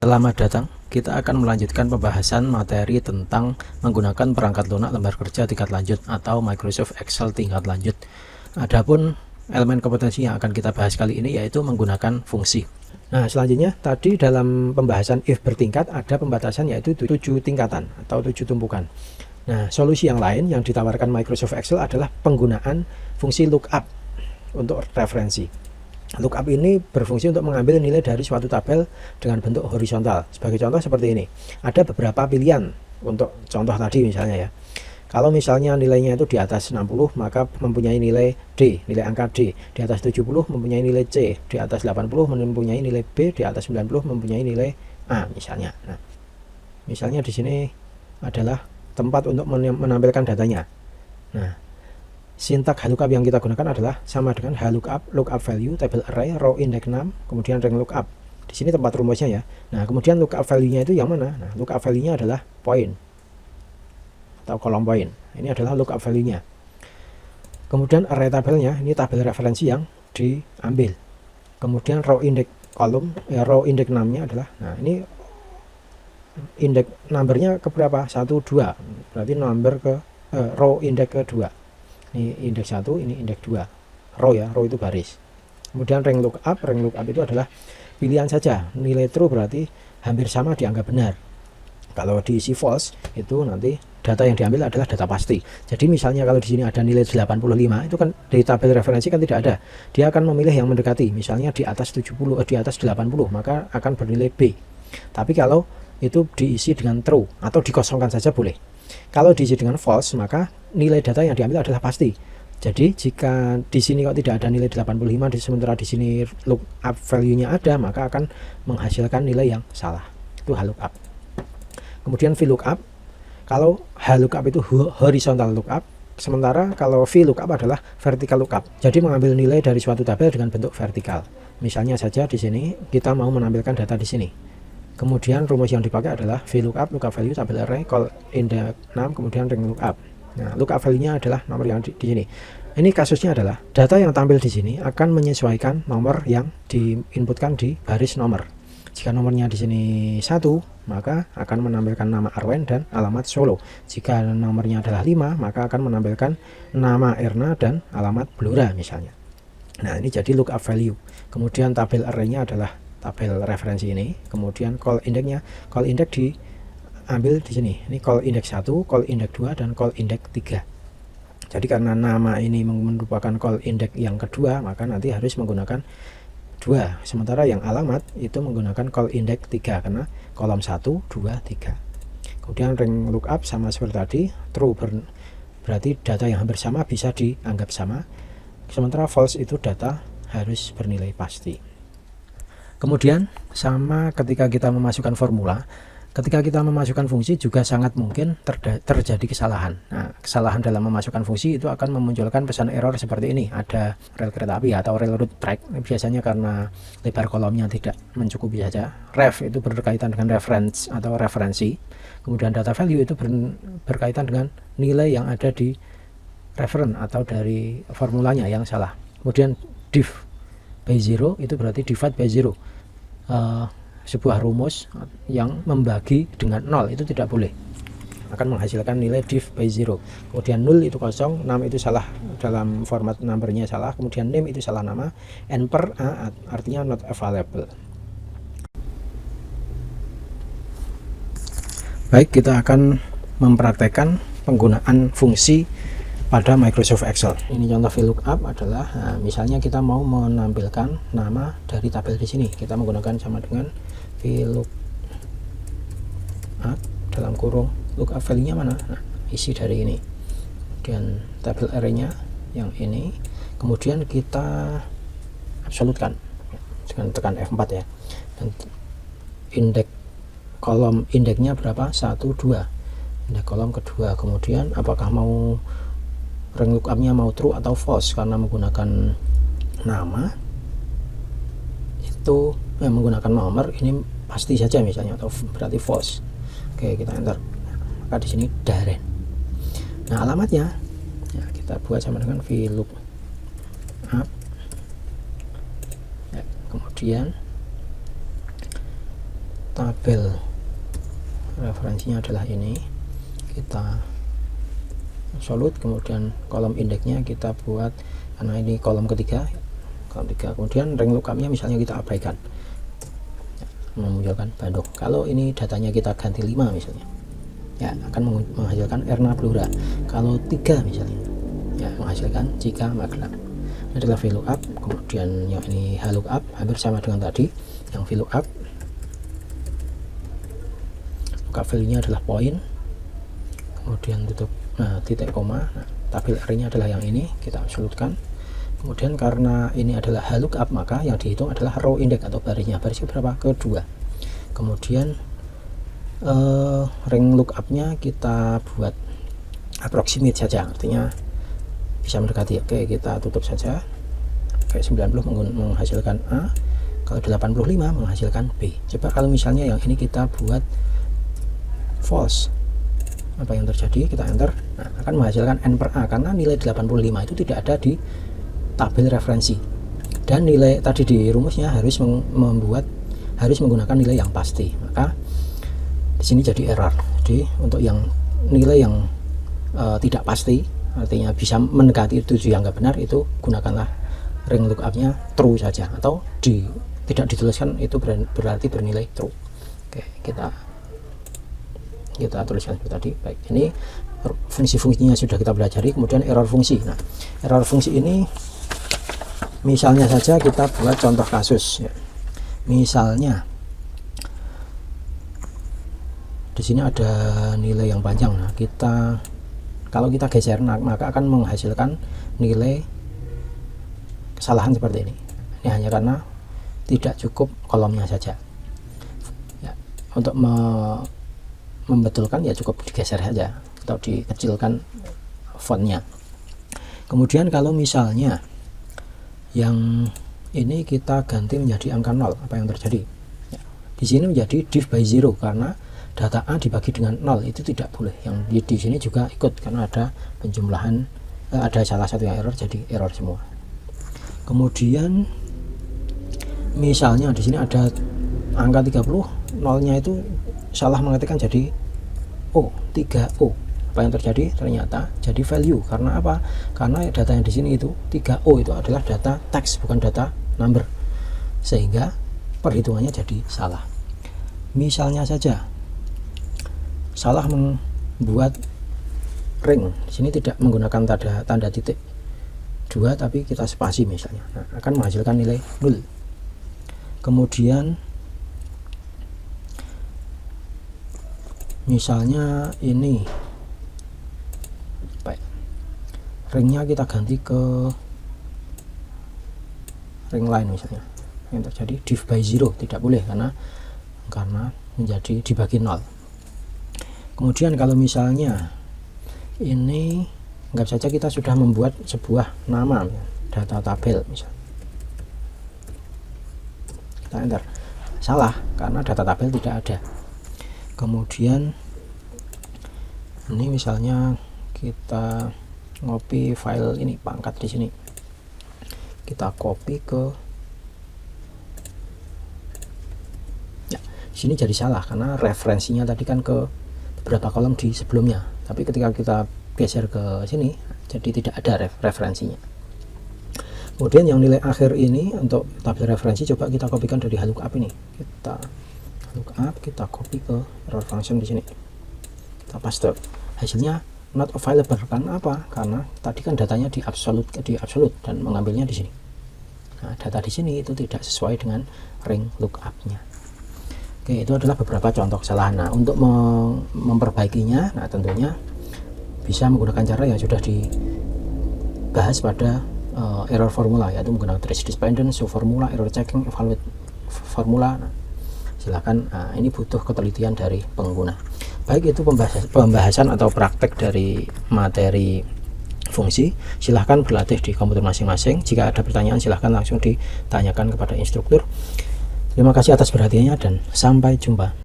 Selamat datang, kita akan melanjutkan pembahasan materi tentang menggunakan perangkat lunak lembar kerja tingkat lanjut atau Microsoft Excel tingkat lanjut. Adapun elemen kompetensi yang akan kita bahas kali ini yaitu menggunakan fungsi. Nah, selanjutnya tadi dalam pembahasan if bertingkat ada pembatasan yaitu 7 tingkatan atau 7 tumpukan. Nah, solusi yang lain yang ditawarkan Microsoft Excel adalah penggunaan fungsi lookup untuk referensi. Lookup ini berfungsi untuk mengambil nilai dari suatu tabel dengan bentuk horizontal. Sebagai contoh seperti ini. Ada beberapa pilihan untuk contoh tadi misalnya ya. Kalau misalnya nilainya itu di atas 60 maka mempunyai nilai D, nilai angka D. Di atas 70 mempunyai nilai C, di atas 80 mempunyai nilai B, di atas 90 mempunyai nilai A misalnya. Nah, misalnya di sini adalah tempat untuk menampilkan datanya. Nah, sintak lookup yang kita gunakan adalah sama dengan lookup, lookup value, table array, row index 6, kemudian rank lookup. Di sini tempat rumusnya ya. Nah, kemudian lookup value-nya itu yang mana? Nah, lookup value-nya adalah point atau kolom point. Ini adalah lookup value-nya. Kemudian array tabelnya, ini tabel referensi yang diambil. Kemudian row index kolom, row index 6-nya adalah, nah ini index numbernya ke berapa? 1, 2. Berarti number ke row index kedua. Ini indeks 1, ini indeks 2. Row ya, row itu baris. Kemudian rank lookup itu adalah pilihan saja. Nilai true berarti hampir sama dianggap benar. Kalau diisi false itu nanti data yang diambil adalah data pasti. Jadi misalnya kalau di sini ada nilai 85 itu kan di tabel referensi kan tidak ada. Dia akan memilih yang mendekati. Misalnya di atas 70 di atas 80 maka akan bernilai B. Tapi kalau itu diisi dengan true atau dikosongkan saja boleh. Kalau diisi dengan false maka nilai data yang diambil adalah pasti. Jadi jika di sini kok tidak ada nilai 85 sementara di sini lookup value-nya ada maka akan menghasilkan nilai yang salah. Itu lookup. Kemudian VLOOKUP. Kalau lookup itu horizontal lookup, sementara kalau VLOOKUP adalah vertical lookup. Jadi mengambil nilai dari suatu tabel dengan bentuk vertikal. Misalnya saja di sini kita mau menampilkan data di sini. Kemudian rumus yang dipakai adalah VLOOKUP, lookup value, tabel array, call index 6, kemudian rank lookup. Nah, lookup value-nya adalah nomor yang di sini. Ini kasusnya adalah data yang tampil di sini akan menyesuaikan nomor yang diinputkan di baris nomor. Jika nomornya di sini 1, maka akan menampilkan nama Arwen dan alamat Solo. Jika nomornya adalah 5, maka akan menampilkan nama Erna dan alamat Blora misalnya. Nah, ini jadi lookup value. Kemudian tabel array-nya adalah tabel referensi ini. Kemudian call index-nya, call index diambil di sini. Ini call index 1, call index 2 dan call index 3. Jadi karena nama ini merupakan call index yang kedua, maka nanti harus menggunakan 2. Sementara yang alamat itu menggunakan call index 3 karena kolom 1, 2, 3. Kemudian rank lookup sama seperti tadi, true berarti data yang hampir sama bisa dianggap sama. Sementara false itu data harus bernilai pasti. Kemudian sama ketika kita memasukkan formula, ketika kita memasukkan fungsi juga sangat mungkin terjadi kesalahan. Nah, kesalahan dalam memasukkan fungsi itu akan memunculkan pesan error seperti ini. Ada rel kereta api atau rel route track. Biasanya karena lebar kolomnya tidak mencukupi saja. Ref itu berkaitan dengan reference atau referensi. Kemudian data value itu berkaitan dengan nilai yang ada di referen atau dari formulanya yang salah. Kemudian div by 0 itu berarti divide by 0. Sebuah rumus yang membagi dengan 0 itu tidak boleh, akan menghasilkan nilai div by 0. Kemudian 0 itu kosong, 6 itu salah dalam format numbernya salah, kemudian name itu salah nama, n per a artinya not available. Baik, kita akan mempraktekkan penggunaan fungsi pada Microsoft Excel. Ini contoh VLOOKUP adalah, nah, misalnya kita mau menampilkan nama dari tabel di sini, kita menggunakan sama dengan VLOOKUP dalam kurung lookup value-nya mana? Nah, isi dari ini. Kemudian tabel array-nya yang ini. Kemudian kita absolutkan dengan tekan F4 ya. Dan indeks kolom indeksnya berapa? 1, 2. Indeks kolom kedua. Kemudian apakah mau rank lookup-nya mau true atau false, karena menggunakan nama itu menggunakan nomor ini pasti saja misalnya, atau berarti false. Oke, kita enter. Maka di sini Daren. Nah, alamatnya ya, kita buat sama dengan VLOOKUP. Ya, kemudian tabel referensinya adalah ini, kita absolute, kemudian kolom indeksnya kita buat, karena ini kolom ketiga, kemudian ring lookupnya misalnya kita abaikan, memunculkan Bandung. Kalau ini datanya kita ganti 5 misalnya, ya akan menghasilkan Erna Blora. Kalau 3 misalnya, ya menghasilkan Cika Magelang. Ini adalah VLOOKUP. Kemudian yang ini HLOOKUP, hampir sama dengan tadi yang VLOOKUP. Lookup value-nya adalah poin, kemudian tutup titik koma. Tabel R-nya adalah yang ini, kita absolutkan. Kemudian karena ini adalah HLOOKUP, maka yang dihitung adalah row index atau barisnya. Barisnya berapa? Kedua. Kemudian ring lookup-nya kita buat approximate saja, artinya bisa mendekati. Oke, kita tutup saja. Kayak 90 menghasilkan A, kalau 85 menghasilkan B. Coba kalau misalnya yang ini kita buat false, apa yang terjadi? Kita enter, nah, akan menghasilkan N per A, karena nilai 85 itu tidak ada di tabel referensi, dan nilai tadi di rumusnya harus menggunakan nilai yang pasti. Maka di sini jadi error. Jadi untuk yang nilai yang tidak pasti, artinya bisa mendekati 7 yang nggak benar, itu gunakanlah ring lookupnya true saja, atau tidak dituliskan itu berarti bernilai true. Oke, kita tuliskan seperti tadi. Baik, ini fungsi-fungsinya sudah kita pelajari. Kemudian error fungsi. Nah, error fungsi ini misalnya saja kita buat contoh kasus, ya. Misalnya di sini ada nilai yang panjang. Nah, kalau kita geser, maka akan menghasilkan nilai kesalahan seperti ini. Ini hanya karena tidak cukup kolomnya saja. Ya, untuk membetulkan ya cukup digeser saja atau dikecilkan fontnya. Kemudian kalau misalnya yang ini kita ganti menjadi angka 0, apa yang terjadi? Ya, di sini menjadi div by 0 karena data A dibagi dengan 0 itu tidak boleh. Yang di sini juga ikut karena ada penjumlahan, ada salah satu yang error, jadi error semua. Kemudian misalnya di sini ada angka 30, 0-nya itu salah mengetikkan jadi O, 3O. Apa yang terjadi? Ternyata jadi value. Karena apa? Karena data yang di sini itu 3O itu adalah data teks, bukan data number, sehingga perhitungannya jadi salah. Misalnya saja salah membuat ring, di sini tidak menggunakan tanda titik 2 tapi kita spasi misalnya, nah, akan menghasilkan nilai 0. Kemudian misalnya ini baik, ringnya kita ganti ke ring lain misalnya, yang terjadi div by 0 tidak boleh karena menjadi dibagi 0. Kemudian kalau misalnya ini anggap saja kita sudah membuat sebuah nama data tabel misalnya, kita enter, salah karena data tabel tidak ada. Kemudian ini misalnya kita copy file ini, pangkat di sini kita copy ke, ya di sini jadi salah karena referensinya tadi kan ke beberapa kolom di sebelumnya, tapi ketika kita geser ke sini jadi tidak ada referensinya. Kemudian yang nilai akhir ini untuk tabel referensi, coba kita kopikan dari HLOOKUP ini, kita lookup, kita copy ke error function di sini, kita paste, hasilnya not available. Karena apa? Karena tadi kan datanya di absolute dan mengambilnya di sini. Nah, data di sini itu tidak sesuai dengan ring lookupnya. Oke, itu adalah beberapa contoh kesalahan. Nah, untuk memperbaikinya, nah tentunya bisa menggunakan cara yang sudah dibahas pada error formula, yaitu menggunakan trace dependent, show formula, error checking, evaluate formula. Nah, silakan, ini butuh ketelitian dari pengguna. Baik, itu pembahasan atau praktek dari materi fungsi. Silahkan berlatih di komputer masing-masing. Jika ada pertanyaan silahkan langsung ditanyakan kepada instruktur. Terima kasih atas perhatiannya dan sampai jumpa.